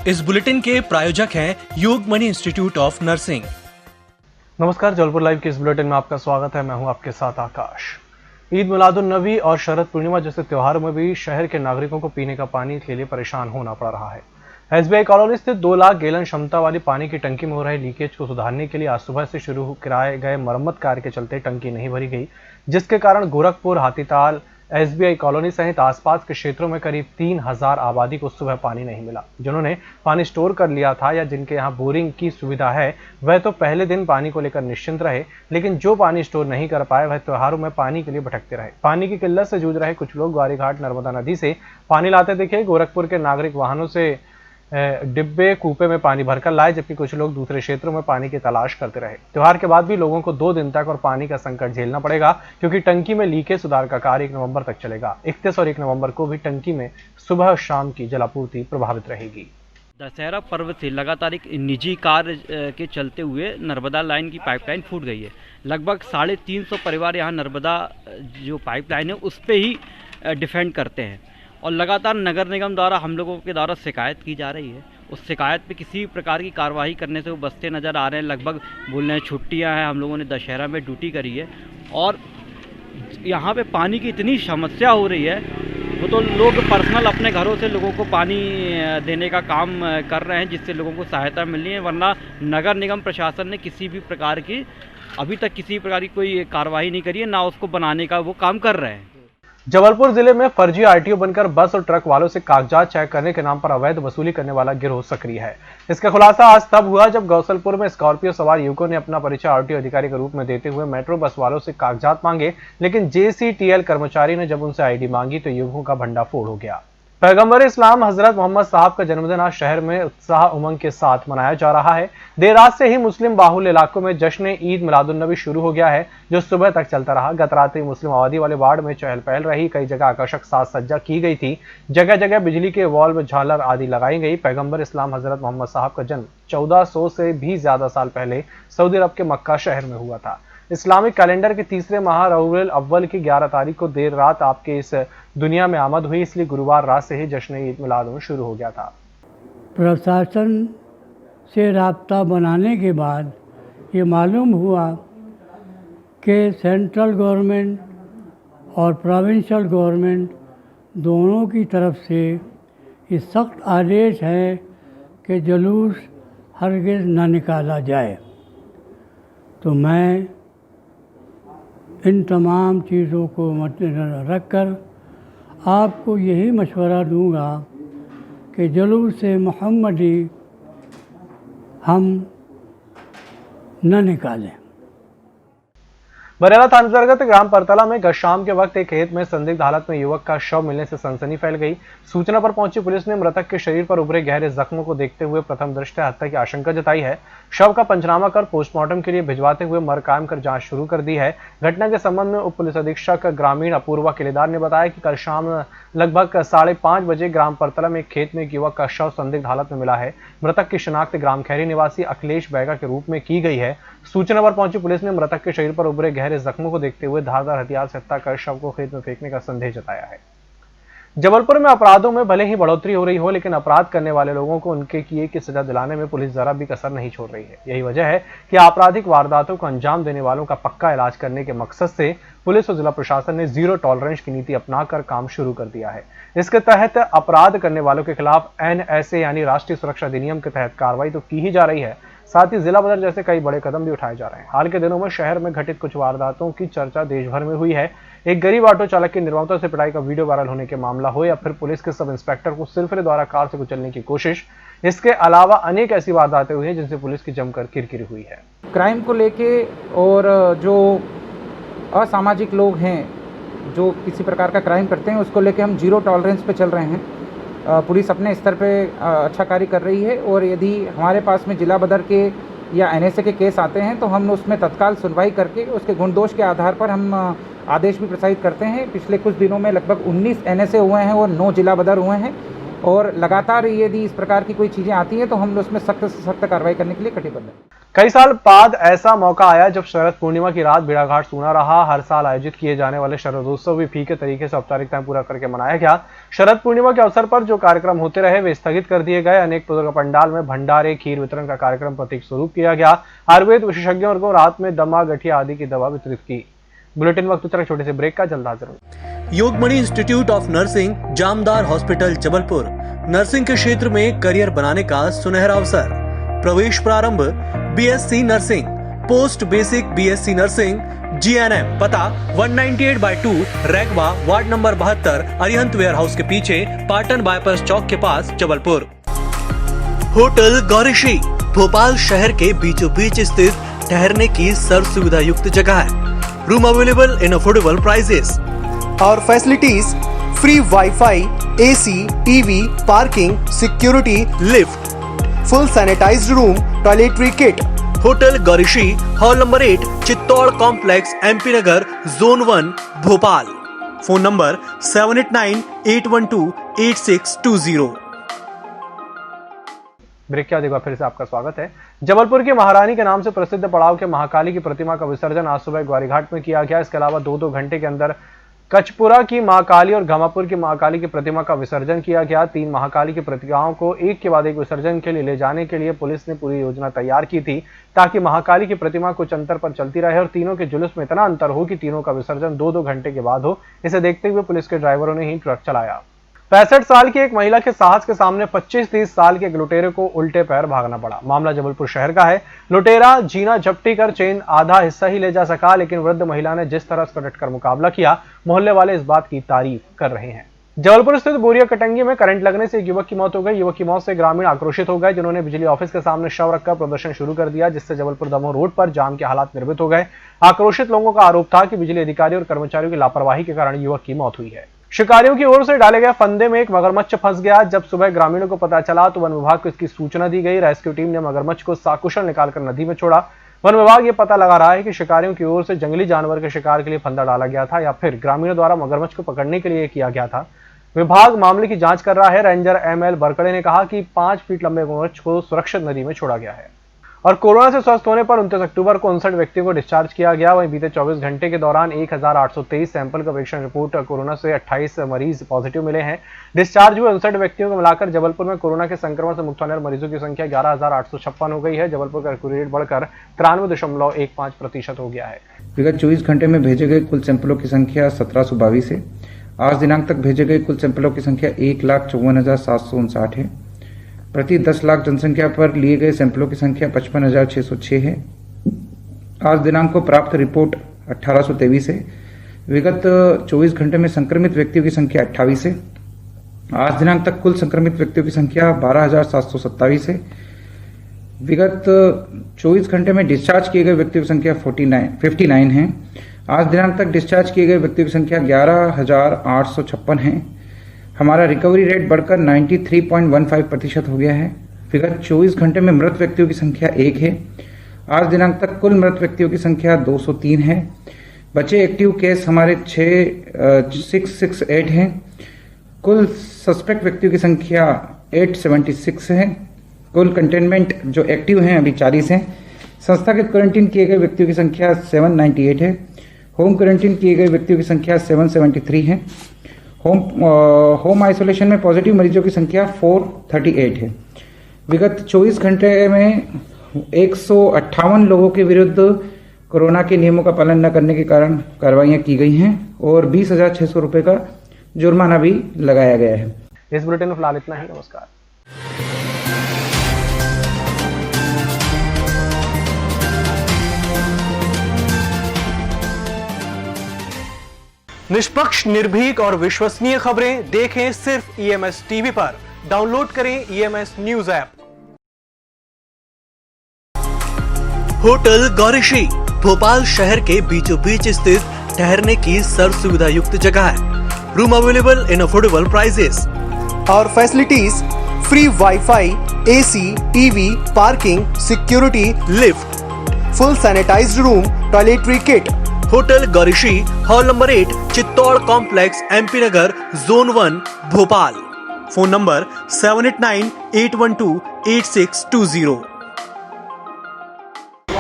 इस बुलेटिन के प्रायोजक हैं योगमणि इंस्टीट्यूट ऑफ नर्सिंग। नमस्कार, जबलपुर लाइव के इस बुलेटिन में आपका स्वागत है। मैं हूं आपके साथ आकाश। ईद मिलादुन्नबी और शरद पूर्णिमा जैसे त्योहारों में भी शहर के नागरिकों को पीने का पानी के लिए परेशान होना पड़ रहा है। एसबीआई कॉलोनी स्थित 2 लाख गैलन क्षमता वाली पानी की टंकी में हो रहे लीकेज को सुधारने के लिए आज सुबह से शुरू कराए गए मरम्मत कार्य के चलते टंकी नहीं भरी गई, जिसके कारण गोरखपुर, हाथीताल, एसबीआई कॉलोनी सहित आसपास के क्षेत्रों में करीब 3000 आबादी को सुबह पानी नहीं मिला। जिन्होंने पानी स्टोर कर लिया था या जिनके यहाँ बोरिंग की सुविधा है, वह तो पहले दिन पानी को लेकर निश्चिंत रहे, लेकिन जो पानी स्टोर नहीं कर पाए वह त्योहारों में पानी के लिए भटकते रहे। पानी की किल्लत से जूझ रहे कुछ लोग ग्वारीघाट नर्मदा नदी से पानी लाते दिखे। गोरखपुर के नागरिक वाहनों से डिब्बे कूपे में पानी भरकर लाए, जबकि कुछ लोग दूसरे क्षेत्रों में पानी की तलाश करते रहे। त्योहार के बाद भी लोगों को 2 दिन तक और पानी का संकट झेलना पड़ेगा, क्योंकि टंकी में लीकेज सुधार का कार्य 1 नवंबर तक चलेगा। 31 और 1 नवंबर को भी टंकी में सुबह और शाम की जलापूर्ति प्रभावित रहेगी। दशहरा पर्व से लगातार एक निजी कार्य के चलते हुए नर्मदा लाइन की पाइपलाइन फूट गई है। लगभग 350 परिवार यहाँ नर्मदा जो पाइपलाइन है उस पर ही डिपेंड करते हैं और लगातार नगर निगम द्वारा हम लोगों के द्वारा शिकायत की जा रही है। उस शिकायत पे किसी प्रकार की कार्रवाई करने से वो बचते नज़र आ रहे हैं। लगभग बोल रहे हैं छुट्टियाँ हैं, हम लोगों ने दशहरा में ड्यूटी करी है और यहाँ पे पानी की इतनी समस्या हो रही है, वो तो लोग पर्सनल अपने घरों से लोगों को पानी देने का काम कर रहे हैं, जिससे लोगों को सहायता मिल रही है। वरना नगर निगम प्रशासन ने किसी भी प्रकार की अभी तक किसी प्रकार की कोई कार्रवाई नहीं करी है, ना उसको बनाने का वो काम कर रहे हैं। जबलपुर जिले में फर्जी आरटीओ बनकर बस और ट्रक वालों से कागजात चेक करने के नाम पर अवैध वसूली करने वाला गिरोह सक्रिय है। इसका खुलासा आज तब हुआ जब गौसलपुर में स्कॉर्पियो सवार युवकों ने अपना परिचय आरटीओ अधिकारी के रूप में देते हुए मेट्रो बस वालों से कागजात मांगे, लेकिन जेसीटीएल कर्मचारी ने जब उनसे आईडी मांगी तो युवकों का भंडाफोड़ हो गया। पैगंबर इस्लाम हजरत मोहम्मद साहब का जन्मदिन आज शहर में उत्साह उमंग के साथ मनाया जा रहा है। देर रात से ही मुस्लिम बाहुल्य इलाकों में जश्न ईद मिलादुन्नबी शुरू हो गया है, जो सुबह तक चलता रहा। गत रात्रि मुस्लिम आबादी वाले वार्ड में चहल पहल रही। कई जगह आकर्षक साज सज्जा की गई थी। जगह जगह बिजली के वॉल्व, झालर आदि लगाई गई। पैगंबर इस्लाम हजरत मोहम्मद साहब का जन्म 1400 से भी ज्यादा साल पहले सऊदी अरब के मक्का शहर में हुआ था। इस्लामिक कैलेंडर के तीसरे माह रबीउल अव्वल की 11 तारीख को देर रात आपके इस दुनिया में आमद हुई, इसलिए गुरुवार रात से ही जश्न ईद मिलाद शुरू हो गया था। प्रशासन से राब्ता बनाने के बाद ये मालूम हुआ कि सेंट्रल गवर्नमेंट और प्रोविंशियल गवर्नमेंट दोनों की तरफ से ये सख्त आदेश है कि जुलूस हरगिज़ न निकाला जाए। तो मैं इन तमाम चीज़ों को मद्देनज़र रखकर आपको यही मशवरा दूंगा कि जुलूस मोहम्मदी हम न निकालें। बरेला थाना अंतर्गत ग्राम परतला में गत शाम के वक्त एक खेत में संदिग्ध हालत में युवक का शव मिलने से सनसनी फैल गई। सूचना पर पहुंची पुलिस ने मृतक के शरीर पर उभरे गहरे जख्मों को देखते हुए प्रथम दृष्टया हत्या की आशंका जताई है। शव का पंचनामा कर पोस्टमार्टम के लिए भिजवाते हुए मर कायम कर जांच शुरू कर दी है। घटना के संबंध में उप पुलिस अधीक्षक ग्रामीण अपूर्वा किलेदार ने बताया कि कल शाम लगभग 5:30 बजे ग्राम परतला में एक खेत में एक युवक का शव संदिग्ध हालत में मिला है। मृतक की शिनाख्त ग्राम खैरी निवासी अखिलेश बैगा के रूप में की गई है। सूचना पर पहुंची पुलिस ने मृतक के शरीर पर उभरे गहरे जख्मों को देखते हुए धारदार हथियार से हत्या कर शव को खेत में फेंकने का संदेह जताया है। जबलपुर में अपराधों में भले ही बढ़ोतरी हो रही हो, लेकिन अपराध करने वाले लोगों को उनके किए की सजा दिलाने में पुलिस जरा भी कसर नहीं छोड़ रही है। यही वजह है कि आपराधिक वारदातों को अंजाम देने वालों का पक्का इलाज करने के मकसद से पुलिस और जिला प्रशासन ने जीरो टॉलरेंस की नीति अपनाकर काम शुरू कर दिया है। इसके तहत अपराध करने वालों के खिलाफ NSA यानी राष्ट्रीय सुरक्षा अधिनियम के तहत कार्रवाई तो की ही जा रही है, साथ ही जिला बदर जैसे कई बड़े कदम भी उठाए जा रहे हैं। हाल के दिनों में शहर में घटित कुछ वारदातों की चर्चा देश भर में हुई है। एक गरीब ऑटो चालक की निर्ममता से पिटाई का वीडियो वायरल होने के मामला हो, या फिर पुलिस के सब इंस्पेक्टर को सिलफरे द्वारा कार से कुचलने की कोशिश। इसके अलावा अनेक ऐसी वारदातें हुई हैं जिनसे पुलिस की जमकर किरकिरी हुई है। क्राइम को लेके और जो असामाजिक लोग हैं जो किसी प्रकार का क्राइम करते हैं, उसको लेके हम जीरो टॉलरेंस पे चल रहे हैं। पुलिस अपने स्तर पे अच्छा कार्य कर रही है और यदि हमारे पास में जिला बदर के या NSA के केस आते हैं तो हम उसमें तत्काल सुनवाई करके उसके गुण दोष के आधार पर हम आदेश भी प्रसारित करते हैं। पिछले कुछ दिनों में लगभग 19 NSA हुए हैं और 9 जिला बदर हुए हैं और लगातार यदि इस प्रकार की कोई चीज़ें आती हैं तो हम उसमें सख्त से सख्त कार्रवाई करने के लिए कटिबद्ध हैं। कई साल बाद ऐसा मौका आया जब शरद पूर्णिमा की रात भेड़ाघाट सूना रहा। हर साल आयोजित किए जाने वाले शरदोत्सव भी फीके तरीके से औपचारिकताएं पूरा करके मनाया गया। शरद पूर्णिमा के अवसर पर जो कार्यक्रम होते रहे वे स्थगित कर दिए गए। अनेक पूजा पंडाल में भंडारे खीर वितरण का कार्यक्रम प्रतीक स्वरूप किया गया। आयुर्वेद विशेषज्ञों को रात में दमा गठिया आदि की दवा वितरित की। बुलेटिन वक्त उतरा छोटे से ब्रेक का, जल्द हाजिर हूं। Yogmani institute of nursing, Jamdar hospital, Jabalpur. Nursing के क्षेत्र में करियर बनाने का सुनहरा अवसर। प्रवेश प्रारंभ BSc nursing, post basic BSc nursing, GNM. पता 198/2 Ragwa, ward number 72, Arihant warehouse के पीछे, पाटन बाईपास चौक के पास, जबलपुर। होटल गौरीश्री भोपाल शहर के बीचों बीच स्थित ठहरने की सर्व सुविधा युक्त जगह है। Room available in affordable prices और facilities free wifi, AC, TV, parking, security, lift, full sanitized room, toiletry kit. Hotel Gaurishree, hall number 8, Chittor complex, MP Nagar, zone 1, Bhopal. Phone number 7898128620। Break के बाद एक बार फिर से आपका स्वागत है। जबलपुर की महारानी के नाम से प्रसिद्ध पड़ाव के महाकाली की प्रतिमा का विसर्जन आज सुबह ग्वारीघाट में किया गया। इसके अलावा 2-2 घंटे के अंदर कचपुरा की महाकाली और घमापुर की महाकाली की प्रतिमा का विसर्जन किया गया। 3 महाकाली की प्रतिमाओं को एक के बाद एक विसर्जन के लिए ले जाने के लिए पुलिस ने पूरी योजना तैयार की थी ताकि महाकाली की प्रतिमा कुछ अंतर पर चलती रहे और तीनों के जुलूस में इतना अंतर हो कि तीनों का विसर्जन 2-2 घंटे के बाद हो। इसे देखते हुए पुलिस के ड्राइवरों ने ही ट्रक चलाया। 65 साल की एक महिला के साहस के सामने 25-30 साल के एक लुटेरे को उल्टे पैर भागना पड़ा। मामला जबलपुर शहर का है। लुटेरा जीना झपटी कर चेन आधा हिस्सा ही ले जा सका, लेकिन वृद्ध महिला ने जिस तरह उसका डटकर मुकाबला किया, मोहल्ले वाले इस बात की तारीफ कर रहे हैं। जबलपुर स्थित बोरिया कटंगी में करंट लगने से एक युवक की मौत हो गई। युवक की मौत से ग्रामीण आक्रोशित हो गए, जिन्होंने बिजली ऑफिस के सामने शव रखकर प्रदर्शन शुरू कर दिया, जिससे जबलपुर दमोह रोड पर जाम के हालात निर्मित हो गए। आक्रोशित लोगों का आरोप था कि बिजली अधिकारी और कर्मचारियों की लापरवाही के कारण युवक की मौत हुई है। शिकारियों की ओर से डाले गए फंदे में एक मगरमच्छ फंस गया। जब सुबह ग्रामीणों को पता चला तो वन विभाग को इसकी सूचना दी गई। रेस्क्यू टीम ने मगरमच्छ को साकुशल निकालकर नदी में छोड़ा। वन विभाग ये पता लगा रहा है कि शिकारियों की ओर से जंगली जानवर के शिकार के लिए फंदा डाला गया था या फिर ग्रामीणों द्वारा मगरमच्छ को पकड़ने के लिए किया गया था। विभाग मामले की जांच कर रहा है। रेंजर ML बरकड़े ने कहा कि 5 फीट लंबे मगरमच्छ को सुरक्षित नदी में छोड़ा गया है। और कोरोना से स्वस्थ होने पर 29 अक्टूबर को 59 व्यक्तियों को डिस्चार्ज किया गया। वहीं बीते 24 घंटे के दौरान 1823 सैंपल का परीक्षण रिपोर्ट कोरोना से 28 मरीज पॉजिटिव मिले हैं। डिस्चार्ज हुए 59 व्यक्तियों को मिलाकर जबलपुर में कोरोना के संक्रमण से मुक्त होने वाले मरीजों की संख्या 11,856 हो गई है। जबलपुर का रिकवरी रेट बढ़कर 93.15% हो गया है। विगत 24 घंटे में भेजे गए कुल सैंपलों की संख्या 1722 है। आज दिनांक तक भेजे गए कुल सैंपलों की संख्या 1,54,759 है। प्रति 10 लाख जनसंख्या पर लिए गए सैंपलों की संख्या 55,606 है। आज दिनांक को प्राप्त रिपोर्ट 1823 है। विगत 24 घंटे में संक्रमित व्यक्तियों की संख्या 28 है। आज दिनांक तक कुल संक्रमित व्यक्तियों की संख्या 12,727 है। विगत 24 घंटे में डिस्चार्ज किए गए व्यक्तियों की संख्या 59 है। आज दिनांक तक डिस्चार्ज किए गए व्यक्तियों की संख्या 11,856 है। हमारा रिकवरी रेट बढ़कर 93.15% हो गया है। विगत 24 घंटे में मृत व्यक्तियों की संख्या 1 है। आज दिनांक तक कुल मृत व्यक्तियों की संख्या 203 है। बचे एक्टिव केस हमारे 668 हैं। कुल सस्पेक्ट व्यक्तियों की संख्या 876 है। कुल कंटेनमेंट जो एक्टिव हैं अभी 40 हैं। संस्थागत क्वारंटीन किए गए व्यक्तियों की संख्या 798 है। होम क्वारंटीन किए गए व्यक्तियों की संख्या 773 है। होम आइसोलेशन में पॉजिटिव मरीजों की संख्या 438 है। विगत 24 घंटे में 158 लोगों के विरुद्ध कोरोना के नियमों का पालन न करने के कारण कार्रवाइयां की गई हैं और 20,600 रुपये का जुर्माना भी लगाया गया है। इस बुलेटिन में फिलहाल इतना ही। नमस्कार। निष्पक्ष, निर्भीक और विश्वसनीय खबरें देखें सिर्फ EMS टीवी पर। डाउनलोड करें EMS news app. Hotel Gaurishree Bhopal शहर के बीचों बीच स्थित ठहरने की सर्व सुविधा युक्त जगह है। Room available in affordable prices और facilities free wifi, AC, TV, parking, security, lift, full sanitized room, toiletry kit. Hotel Gaurishree, hall number 8, Chittor complex, MP Nagar, zone 1, Bhopal. Phone number 7898128620।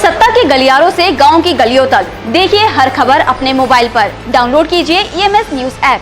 सत्ता के गलियारों से गांव की गलियों तक देखिए हर खबर अपने मोबाइल पर। डाउनलोड कीजिए EMS न्यूज ऐप।